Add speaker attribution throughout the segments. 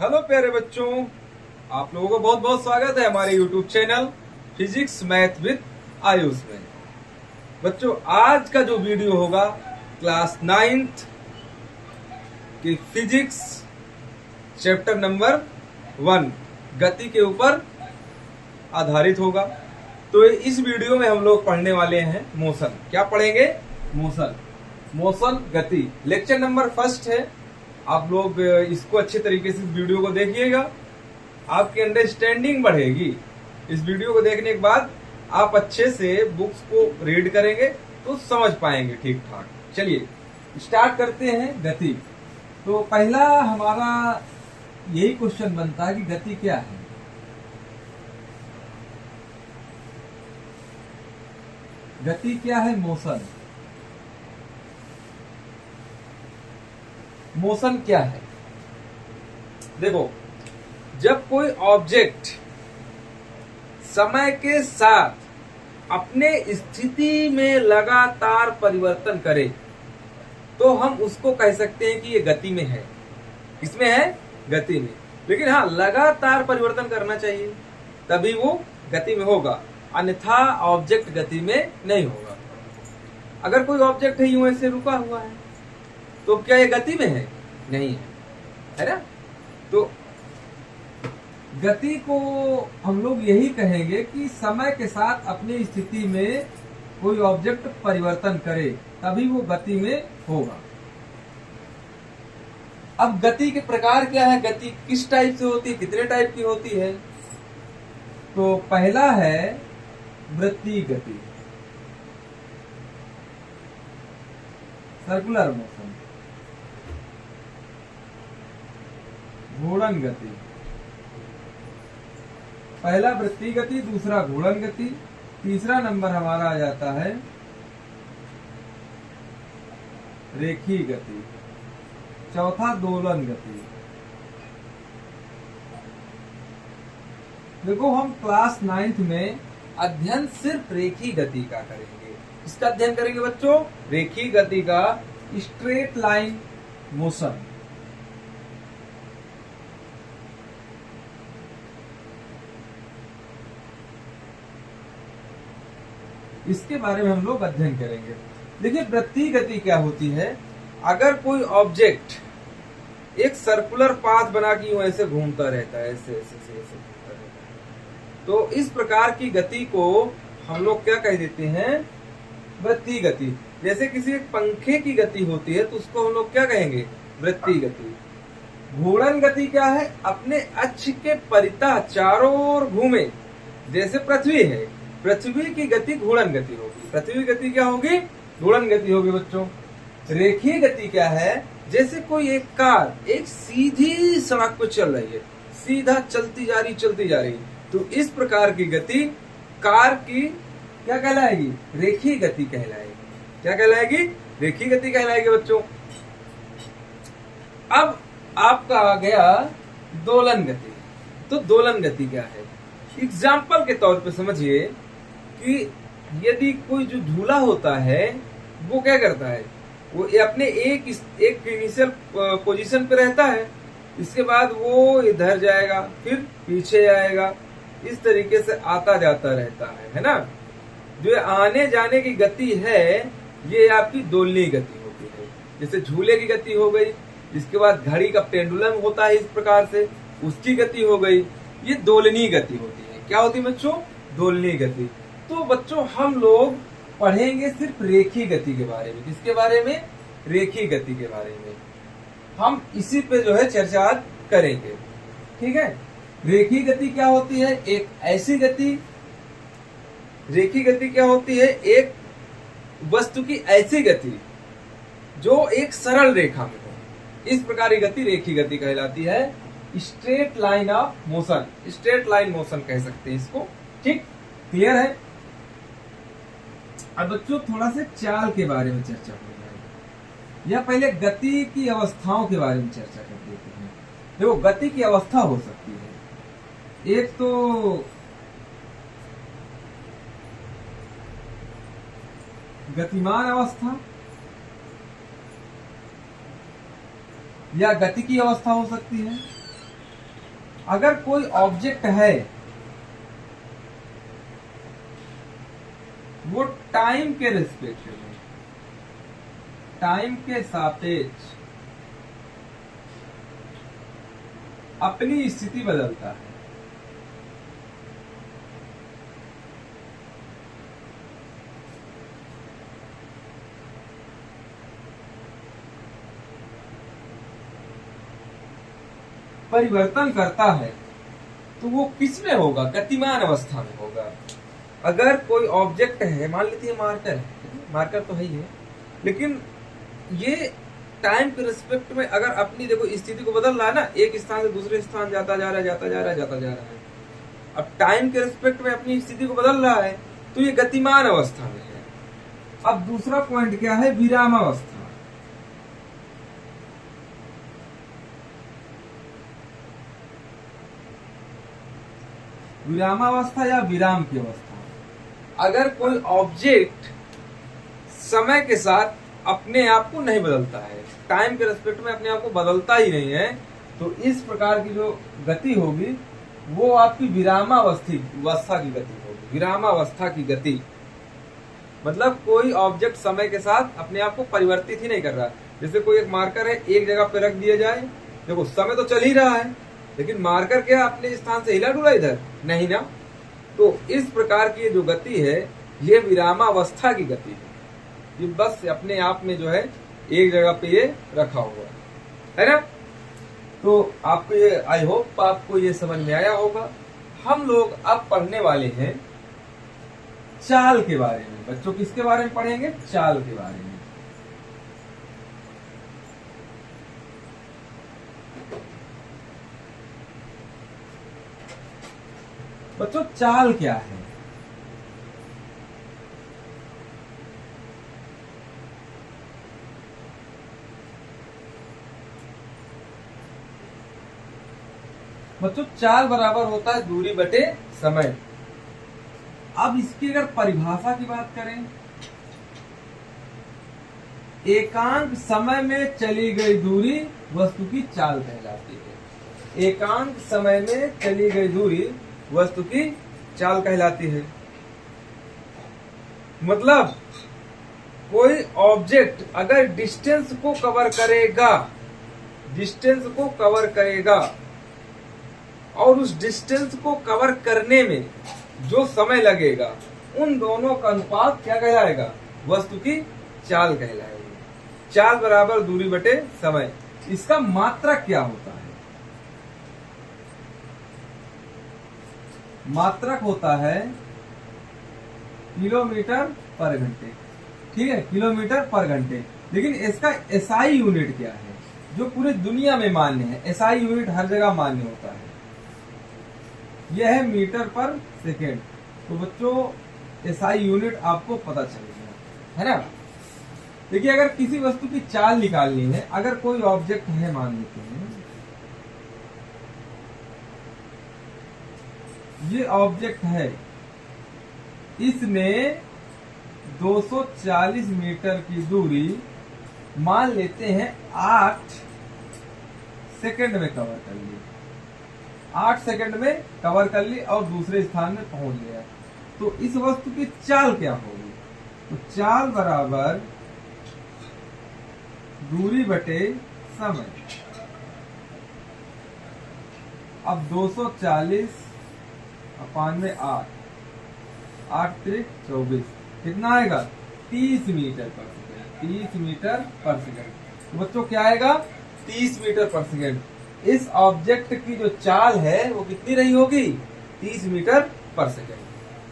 Speaker 1: Hello प्यारे बच्चों, आप लोगों को बहुत बहुत स्वागत है हमारे YouTube channel physics math with Ayush में। बच्चों, आज का जो वीडियो होगा क्लास 9th की फिजिक्स चैप्टर नंबर 1 गति के ऊपर आधारित होगा। तो इस वीडियो में हम लोग पढ़ने वाले हैं मोशन। क्या पढ़ेंगे? मोशन गति। लेक्चर नंबर 1 है। आप लोग इसको अच्छे तरीके से इस वीडियो को देखिएगा, आपकी अंडरस्टैंडिंग बढ़ेगी। इस वीडियो को देखने के बाद आप अच्छे से बुक्स को रीड करेंगे तो समझ पाएंगे ठीक ठाक। चलिए स्टार्ट करते हैं। गति। तो पहला हमारा यही क्वेश्चन बनता है कि गति क्या है। गति क्या है? मोशन क्या है? देखो, जब कोई ऑब्जेक्ट समय के साथ अपने स्थिति में लगातार परिवर्तन करे तो हम उसको कह सकते हैं कि ये गति में है। किसमें है? गति में। लेकिन हाँ, लगातार परिवर्तन करना चाहिए तभी वो गति में होगा, अन्यथा ऑब्जेक्ट गति में नहीं होगा। अगर कोई ऑब्जेक्ट है यूं ऐसे रुका हुआ है तो क्या ये गति में है? नहीं है ना? तो गति को हम लोग यही कहेंगे कि समय के साथ अपनी स्थिति में कोई ऑब्जेक्ट परिवर्तन करे तभी वो गति में होगा। अब गति के प्रकार क्या है? गति किस टाइप से होती है, कितने टाइप की होती है? तो पहला है वृत्तीय गति, सर्कुलर मोशन। घूर्णन गति। पहला वृत्तीय गति, दूसरा घूर्णन गति, तीसरा नंबर हमारा आ जाता है रेखीय गति, चौथा दोलन गति। देखो, हम क्लास 9th में अध्ययन सिर्फ रेखीय गति का करेंगे। इसका अध्ययन करेंगे बच्चों, रेखीय गति का, स्ट्रेट लाइन मोशन। इसके बारे में हम लोग अध्ययन करेंगे। देखिए, वृत्तीय गति क्या होती है? अगर कोई ऑब्जेक्ट एक सर्कुलर पाथ बना के यूं ऐसे घूमता रहता है, ऐसे ऐसे ऐसे ऐसे घूमता रहता है, तो इस प्रकार की गति को हम लोग क्या कह देते हैं? वृत्तीय गति। जैसे किसी एक पंखे की गति होती है तो उसको हम लोग क्या कहेंगे? वृत्तीय गति। घूर्णन गति क्या है? अपने अक्ष के परितः चारों ओर घूमे। जैसे पृथ्वी है, पृथ्वी की गति घूर्णन गति होगी। पृथ्वी गति क्या होगी? घूर्णन गति होगी बच्चों। रेखीय गति क्या है? जैसे कोई एक कार एक सीधी सड़क पर चल रही है, सीधा चलती जा रही, तो इस प्रकार की गति कार की क्या कहलाएगी? रेखीय गति कहलाएगी। क्या कहलाएगी? रेखीय गति कहलाएगी बच्चों। अब आपका आ गया दोलन गति। तो दोलन गति क्या है? एग्जाम्पल के तौर पे समझिए कि यदि कोई जो झूला होता है वो क्या करता है? वो अपने एक इनिशियल पोजीशन पे रहता है, इसके बाद वो इधर जाएगा, फिर पीछे आएगा, इस तरीके से आता जाता रहता है ना? जो आने जाने की गति है ये आपकी दोलनीय गति होती है। जैसे झूले की गति हो गई, इसके बाद घड़ी का पेंडुलम होता है इस प्रकार से, उसकी गति हो गई, ये दोलनीय गति होती है। क्या होती है बच्चों? दोलनीय गति। तो बच्चों, हम लोग पढ़ेंगे सिर्फ रेखीय गति के बारे में। किसके बारे में? रेखीय गति के बारे में। हम इसी पे जो है चर्चा आज करेंगे, ठीक है? रेखीय गति क्या होती है? एक ऐसी गति, रेखीय गति क्या होती है? एक वस्तु की ऐसी गति जो एक सरल रेखा में हो, इस प्रकार की गति रेखीय गति कहलाती है। Straight line of motion, straight line motion कह सकते हैं इसको। ठीक, क्लियर है? अब बच्चों, थोड़ा से चाल के बारे में चर्चा हो जाएगी, या पहले गति की अवस्थाओं के बारे में चर्चा कर देते हैं। देखो, गति की अवस्था हो सकती है, एक तो गतिमान अवस्था, या गति की अवस्था हो सकती है, अगर कोई ऑब्जेक्ट है वो टाइम के रिस्पेक्ट में, टाइम के सापेक्ष अपनी स्थिति बदलता है, परिवर्तन करता है, तो वो किस में होगा? गतिमान अवस्था में होगा। अगर कोई ऑब्जेक्ट है, मान लेते हैं मार्कर है, मार्कर तो है ही है, लेकिन ये टाइम के रिस्पेक्ट में अगर अपनी देखो स्थिति को बदल रहा है ना, एक स्थान से दूसरे स्थान जाता जा रहा है, जाता जा रहा है, जाता जा रहा है, अब टाइम के रिस्पेक्ट में अपनी स्थिति को बदल रहा है, तो ये गतिमान अवस्था में है। अब दूसरा पॉइंट क्या है? विरामावस्था। विरामावस्था या विराम की अवस्था। अगर कोई ऑब्जेक्ट समय के साथ अपने आप को नहीं बदलता है, टाइम के रिस्पेक्ट में अपने आप को बदलता ही नहीं है, तो इस प्रकार की जो गति होगी वो आपकी विरामावस्था की गति होगी। विरामावस्था की गति मतलब कोई ऑब्जेक्ट समय के साथ अपने आप को परिवर्तित ही नहीं कर रहा। जैसे कोई एक मार्कर है, एक जगह पे रख दिया जाए, देखो समय तो चल ही रहा है, लेकिन मार्कर क्या अपने स्थान से हिला डुला इधर नहीं ना। तो इस प्रकार की जो गति है ये विरामावस्था की गति है, ये बस अपने आप में जो है एक जगह पे ये रखा हुआ है ना। तो आपको ये, आई होप आपको ये समझ में आया होगा। हम लोग अब पढ़ने वाले हैं चाल के बारे में। बच्चों किसके बारे में पढ़ेंगे? चाल के बारे में। बच्चों चाल क्या है? बच्चों चाल बराबर होता है दूरी बटे समय। अब इसकी अगर परिभाषा की बात करें, एकांक समय में चली गई दूरी वस्तु की चाल कहलाती है। एकांक समय में चली गई दूरी वस्तु की चाल कहलाती है। मतलब कोई ऑब्जेक्ट अगर डिस्टेंस को कवर करेगा, डिस्टेंस को कवर करेगा और उस डिस्टेंस को कवर करने में जो समय लगेगा, उन दोनों का अनुपात क्या कहलाएगा? वस्तु की चाल कहलाएगी। चाल बराबर दूरी बटे समय। इसका मात्रक क्या होता है? मात्रक होता है किलोमीटर पर घंटे। ठीक है, किलोमीटर पर घंटे। लेकिन इसका एसआई यूनिट क्या है जो पूरी दुनिया में मान्य है? एसआई यूनिट हर जगह मान्य होता है, यह है मीटर पर सेकेंड। तो बच्चों एसआई यूनिट आपको पता चल गया है ना। देखिए अगर किसी वस्तु की चाल निकालनी है, अगर कोई ऑब्जेक्ट है, मान लेते हैं ये ऑब्जेक्ट है, इसने 240 मीटर की दूरी मान लेते हैं 8 सेकंड में कवर कर ली। 8 सेकंड में कवर कर ली और दूसरे स्थान में पहुंच गया। तो इस वस्तु की चाल क्या होगी? तो चाल बराबर दूरी बटे समय। अब 240 अपान में 8, 8 3 24, कितना आएगा? 30 मीटर पर सेकेंड। 30 मीटर पर सेकेंड। तो बच्चों क्या आएगा? 30 मीटर पर सेकेंड। इस ऑब्जेक्ट की जो चाल है वो कितनी रही होगी? 30 मीटर पर सेकेंड।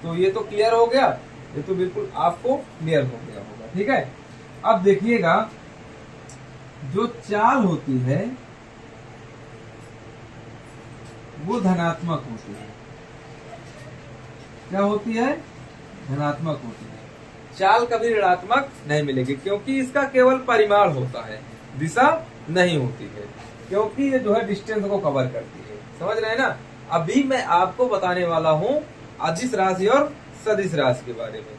Speaker 1: तो ये तो क्लियर हो गया, ये तो बिल्कुल आपको क्लियर हो गया होगा। ठीक है, अब देखिएगा जो चाल होती है वो धनात्मक होती है। क्या होती है? धनात्मक होती है। चाल कभी ऋणात्मक नहीं मिलेगी क्योंकि इसका केवल परिमाण होता है, दिशा नहीं होती है, क्योंकि ये जो है डिस्टेंस को कवर करती है। समझ रहे हैं ना। अभी मैं आपको बताने वाला हूं अदिश राशि और सदिश राशि के बारे में।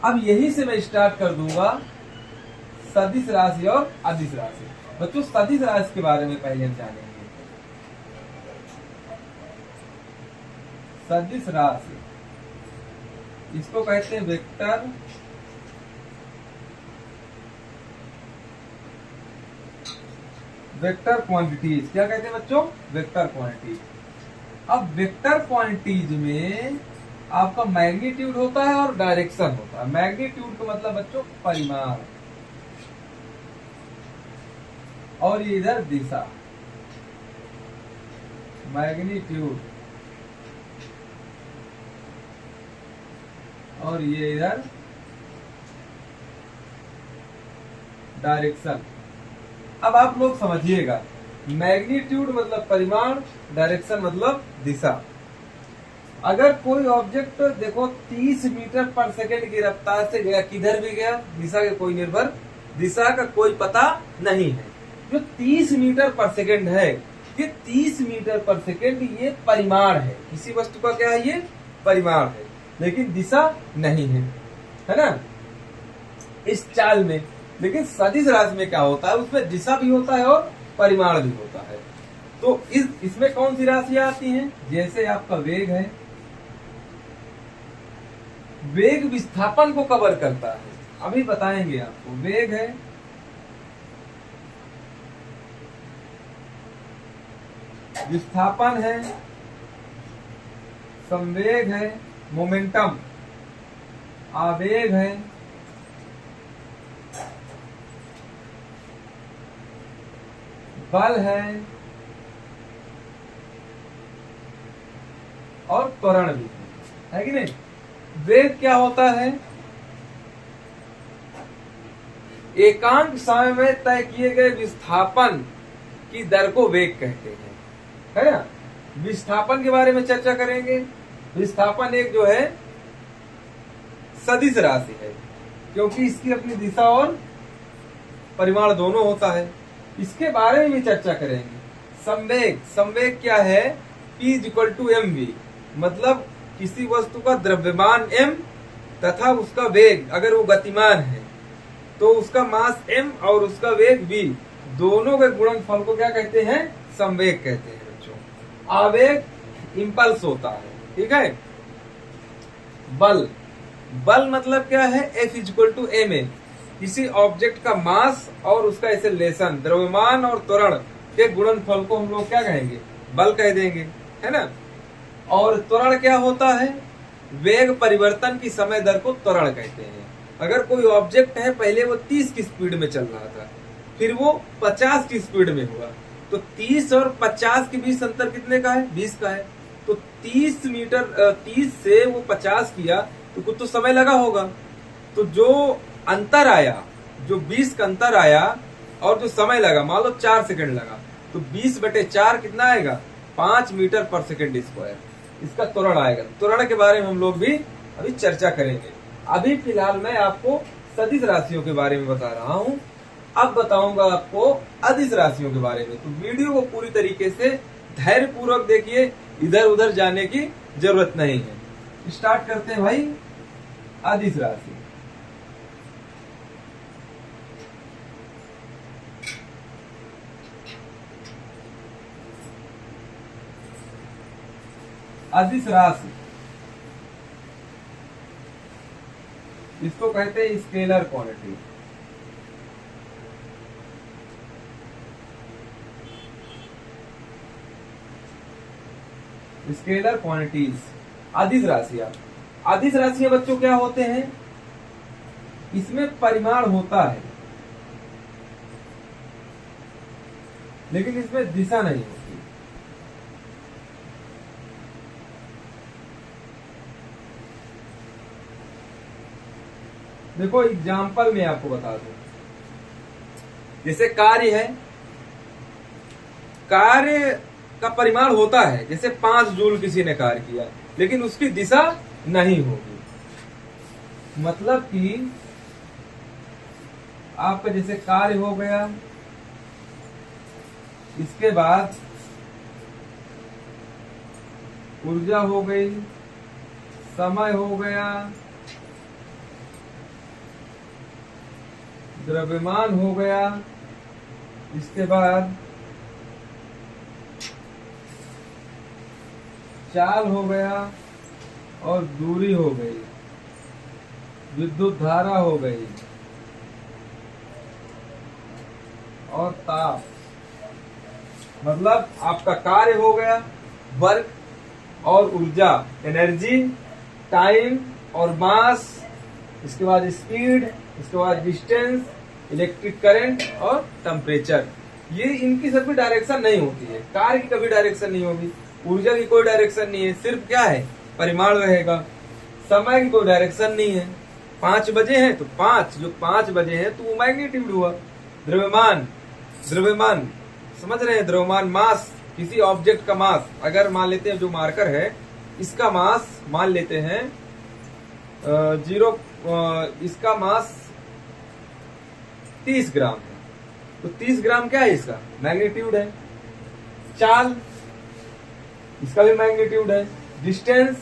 Speaker 1: अब यही से मैं स्टार्ट कर दूंगा सदिश राशि और अदिश राशि। बच्चों सदिश राशि के बारे में पहले हम जानेंगे। सदिश राशि, इसको कहते हैं वेक्टर क्वांटिटीज। क्या कहते हैं बच्चों? Vector quantities. अब वेक्टर क्वांटिटीज में आपका मैग्नीट्यूड होता है और डायरेक्शन होता है। मैग्नीट्यूड का मतलब बच्चों परिमाण, और ये इधर दिशा। मैग्नीट्यूड और ये इधर डायरेक्शन। अब आप लोग समझिएगा, मैग्नीट्यूड मतलब परिमाण, डायरेक्शन मतलब दिशा। अगर कोई ऑब्जेक्ट देखो 30 मीटर पर सेकेंड की रफ्तार से गया, किधर भी गया, दिशा के कोई निर्भर, दिशा का कोई पता नहीं है। जो 30 मीटर पर सेकेंड है, ये 30 मीटर पर सेकेंड ये परिमाण है। किसी वस्तु का क्या है? ये परिमाण है, लेकिन दिशा नहीं है ना इस चाल में। लेकिन सदिश राशि में क्या होता है? उसमें दिशा भी होता है और परिमाण भी होता है। तो इसमें कौन सी राशियां आती हैं? जैसे आपका वेग है, वेग विस्थापन को कवर करता है, अभी बताएंगे आपको। वेग है, विस्थापन है, संवेग है, मोमेंटम, आवेग है, बल है और त्वरण भी है कि नहीं? वेग क्या होता है? एकांक समय में तय किए गए विस्थापन की दर को वेग कहते हैं, है ना। विस्थापन के बारे में चर्चा करेंगे। विस्थापन एक जो है सदिश राशि है, क्योंकि इसकी अपनी दिशा और परिमाण दोनों होता है। इसके बारे में भी चर्चा करेंगे। संवेग, संवेग क्या है? P = mv, मतलब किसी वस्तु का द्रव्यमान m तथा उसका वेग, अगर वो गतिमान है तो उसका मास m और उसका वेग v, दोनों के गुणनफल को क्या कहते हैं? संवेग कहते हैं बच्चों। आवेग इंपल्स होता है, ठीक है। बल, बल मतलब क्या है? F = ma, किसी ऑब्जेक्ट का मास और उसका एक्सेलरेशन, द्रव्यमान और त्वरण के गुणनफल को हम लोग क्या कहेंगे? बल कह देंगे, है ना। और त्वरण क्या होता है? वेग परिवर्तन की समय दर को त्वरण कहते हैं। अगर कोई ऑब्जेक्ट है, पहले वो 30 की स्पीड में चल रहा था, फिर वो 50 की स्पीड में हुआ, तो 30 और 50 के बीच अंतर कितने का है? 20 का है। तो 30 से वो 50 किया तो कुछ तो समय लगा होगा। तो जो अंतर आया, जो 20 का अंतर आया और जो समय लगा, मान लो 4 सेकंड लगा, तो 20/4 कितना आएगा? 5 मीटर पर सेकंड स्क्वायर। इसका त्वरण आएगा। त्वरण के बारे में हम लोग भी अभी चर्चा करेंगे। अभी फिलहाल मैं आपको सदिश राशियों के बारे में बता रहा हूं। अब बताऊंगा आपको अदिश राशियों के बारे में। तो वीडियो को पूरी तरीके से धैर्य पूर्वक देखिए, इधर उधर जाने की जरूरत नहीं है। स्टार्ट करते हैं भाई। अदिश राशि, अदिश राशि इसको कहते हैं स्केलर क्वांटिटी। स्केलर क्वांटिटीज, अदिश राशियां। अदिश राशियां बच्चों क्या होते हैं? इसमें परिमाण होता है, लेकिन इसमें दिशा नहीं होती। देखो एग्जाम्पल में आपको बता दूं, जैसे कार्य है, कार्य का परिमाण होता है, जैसे 5 जूल किसी ने कार्य किया, लेकिन उसकी दिशा नहीं होगी। मतलब कि आपका जैसे कार्य हो गया, इसके बाद ऊर्जा हो गई, समय हो गया, द्रव्यमान हो गया, इसके बाद चाल हो गया और दूरी हो गई, विद्युत धारा हो गई और ताप, मतलब आपका कार्य हो गया, वर्क और ऊर्जा, एनर्जी, टाइम और मास, इसके बाद स्पीड, इसके बाद डिस्टेंस, इलेक्ट्रिक करंट और टेम्परेचर। ये इनकी सभी डायरेक्शन नहीं होती है, कार्य की कभी डायरेक्शन नहीं होगी, ऊर्जा की कोई डायरेक्शन नहीं है, सिर्फ क्या है, परिमाण रहेगा। समय की कोई डायरेक्शन नहीं है, 5 बजे हैं तो 5 बजे हैं तो वो मैग्नीट्यूड हुआ। द्रव्यमान, द्रव्यमान समझ रहे हैं, द्रव्यमान मास, किसी ऑब्जेक्ट का मास, अगर मान लेते हैं जो मार्कर है इसका मास मान लेते हैं इसका मास 30 ग्राम है, तो 30 ग्राम क्या है, इसका मैग्नीट्यूड है। चाल, इसका भी मैग्नीट्यूड है। डिस्टेंस,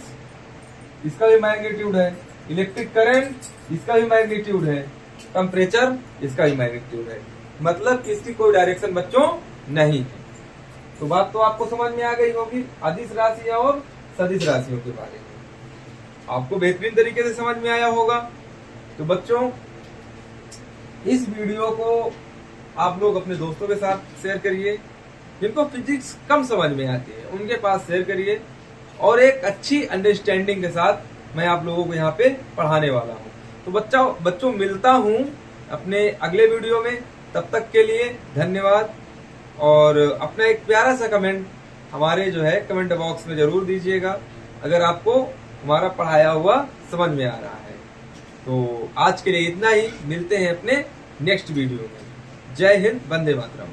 Speaker 1: इसका भी मैग्नीट्यूड है। इलेक्ट्रिक करंट, इसका भी मैग्नीट्यूड है। टेम्परेचर, इसका भी मैग्नीट्यूड है। मतलब कि इसकी कोई डायरेक्शन बच्चों नहीं है। तो बात तो आपको समझ में आ गई होगी अदिश राशियां और सदिश राशियों के बारे में, आपको बेहतरीन तरीके से समझ में आया होगा। तो बच्चों, इस वीडियो को आप लोग अपने दोस्तों के साथ शेयर करिए, जिनको फिजिक्स कम समझ में आती है उनके पास शेयर करिए, और एक अच्छी अंडरस्टैंडिंग के साथ मैं आप लोगों को यहाँ पे पढ़ाने वाला हूँ। तो बच्चों मिलता हूँ अपने अगले वीडियो में, तब तक के लिए धन्यवाद। और अपना एक प्यारा सा कमेंट हमारे जो है कमेंट बॉक्स में जरूर दीजिएगा, अगर आपको हमारा पढ़ाया हुआ समझ में आ रहा है। तो आज के लिए इतना ही, मिलते हैं अपने नेक्स्ट वीडियो में। जय हिंद, वंदे मातरम।